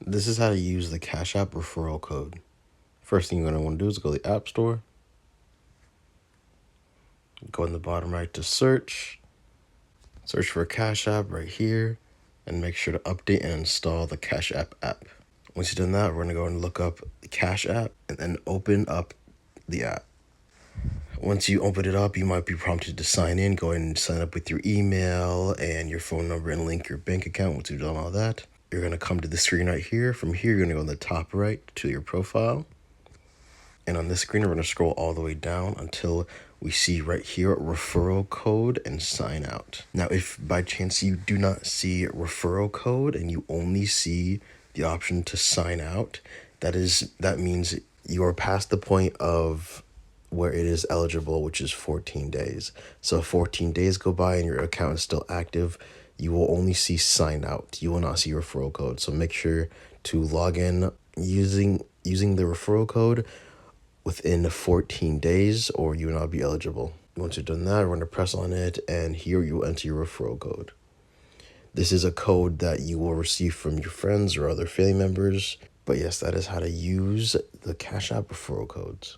This is how to use the Cash App referral code. First thing you're going to want to do is go to the App Store. Go in the bottom right to search. Search for Cash App right here. And make sure to update and install the Cash App app. Once you've done that, we're going to go and look up the Cash App and then open up the app. Once you open it up, you might be prompted to sign in. Go ahead and sign up with your email and your phone number and link your bank account. Once you've done all that, you're going to come to the screen right here. From here, you're going to go on the top right to your profile. And on this screen, we're going to scroll all the way down until we see right here, referral code and sign out. Now, if by chance you do not see referral code and you only see the option to sign out, that means you are past the point of where it is eligible, which is 14 days. So if 14 days go by and your account is still active, you will only see sign out. You will not see referral code. So make sure to log in using the referral code within 14 days or you will not be eligible. Once you've done that, we're going to press on it and here you will enter your referral code. This is a code that you will receive from your friends or other family members. But yes, that is how to use the Cash App referral codes.